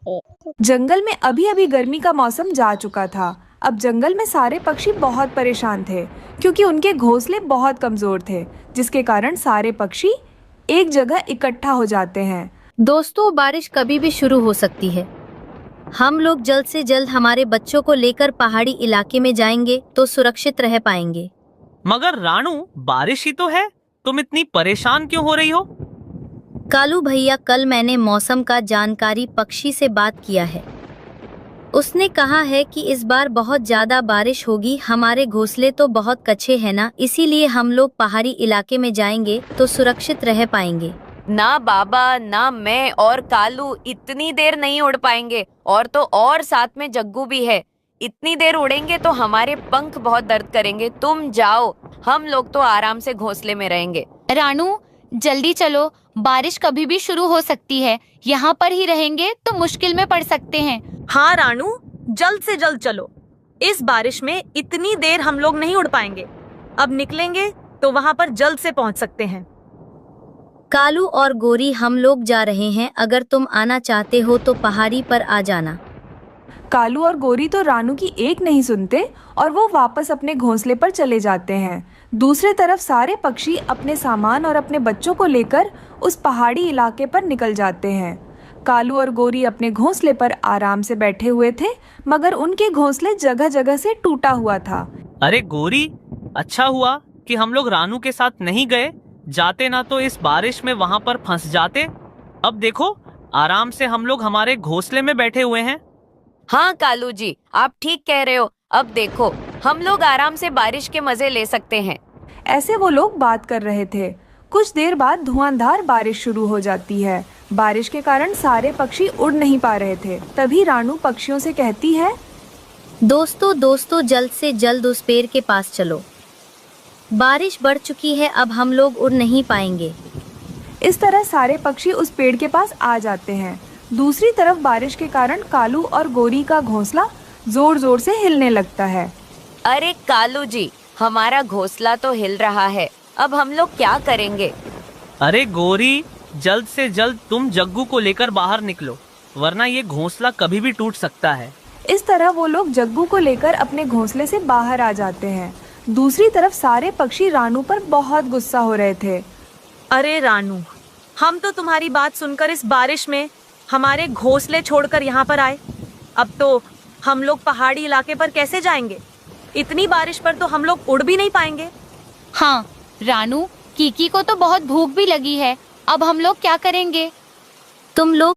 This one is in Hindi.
जंगल में अभी अभी गर्मी का मौसम जा चुका था। अब जंगल में सारे पक्षी बहुत परेशान थे क्योंकि उनके घोंसले बहुत कमजोर थे, जिसके कारण सारे पक्षी एक जगह इकट्ठा हो जाते हैं। दोस्तों, बारिश कभी भी शुरू हो सकती है। हम लोग जल्द से जल्द हमारे बच्चों को लेकर पहाड़ी इलाके में जाएंगे तो सुरक्षित रह पाएंगे। मगर रानू, बारिश ही तो है, तुम इतनी परेशान क्यों हो रही हो? कालू भैया, कल मैंने मौसम का जानकारी पक्षी से बात किया है। उसने कहा है कि इस बार बहुत ज्यादा बारिश होगी। हमारे घोंसले तो बहुत कच्चे हैं ना, इसीलिए हम लोग पहाड़ी इलाके में जाएंगे तो सुरक्षित रह पाएंगे। ना बाबा, ना मैं और कालू इतनी देर नहीं उड़ पाएंगे, और तो और साथ में जग्गू भी है। इतनी देर उड़ेंगे तो हमारे पंख बहुत दर्द करेंगे। तुम जाओ, हम लोग तो आराम से घोंसले में रहेंगे। रानू, जल्दी चलो, बारिश कभी भी शुरू हो सकती है। यहाँ पर ही रहेंगे तो मुश्किल में पड़ सकते हैं। हाँ रानू, जल्द से जल्द चलो। इस बारिश में इतनी देर हम लोग नहीं उड़ पाएंगे। अब निकलेंगे तो वहाँ पर जल्द से पहुँच सकते हैं। कालू और गोरी, हम लोग जा रहे हैं। अगर तुम आना चाहते हो तो पहाड़ी पर आ जाना। कालू और गोरी तो रानू की एक नहीं सुनते और वो वापस अपने घोंसले पर चले जाते हैं। दूसरी तरफ सारे पक्षी अपने सामान और अपने बच्चों को लेकर उस पहाड़ी इलाके पर निकल जाते हैं। कालू और गोरी अपने घोंसले पर आराम से बैठे हुए थे, मगर उनके घोंसले जगह जगह से टूटा हुआ था। अरे गोरी, अच्छा हुआ कि हम लोग रानू के साथ नहीं गए। जाते ना तो इस बारिश में वहाँ पर फंस जाते। अब देखो, आराम से हम लोग हमारे घोंसले में बैठे हुए हैं। हाँ कालू जी, आप ठीक कह रहे हो। अब देखो, हम लोग आराम से बारिश के मजे ले सकते हैं। ऐसे वो लोग बात कर रहे थे। कुछ देर बाद धुआंधार बारिश शुरू हो जाती है। बारिश के कारण सारे पक्षी उड़ नहीं पा रहे थे। तभी रानू पक्षियों से कहती है, दोस्तों, जल्द से जल्द उस पेड़ के पास चलो। बारिश बढ़ चुकी है, अब हम लोग उड़ नहीं पाएंगे। इस तरह सारे पक्षी उस पेड़ के पास आ जाते हैं। दूसरी तरफ बारिश के कारण कालू और गोरी का घोंसला जोर जोर से हिलने लगता है। अरे कालू जी, हमारा घोंसला तो हिल रहा है। अब हम लोग क्या करेंगे? अरे गोरी, जल्द से जल्द तुम जग्गू को लेकर बाहर निकलो, वरना ये घोंसला कभी भी टूट सकता है। इस तरह वो लोग जग्गू को लेकर अपने घोंसले से बाहर आ जाते हैं। दूसरी तरफ सारे पक्षी रानू पर बहुत गुस्सा हो रहे थे। अरे रानू, हम तो तुम्हारी बात सुनकर इस बारिश में हमारे घोंसले छोड़कर यहाँ पर आए। अब तो हम लोग पहाड़ी इलाके पर कैसे जाएंगे? इतनी बारिश पर तो हम लोग उड़ भी नहीं पाएंगे। हाँ रानू, कीकी को तो बहुत भूख भी लगी है। अब हम लोग क्या करेंगे? तुम लोग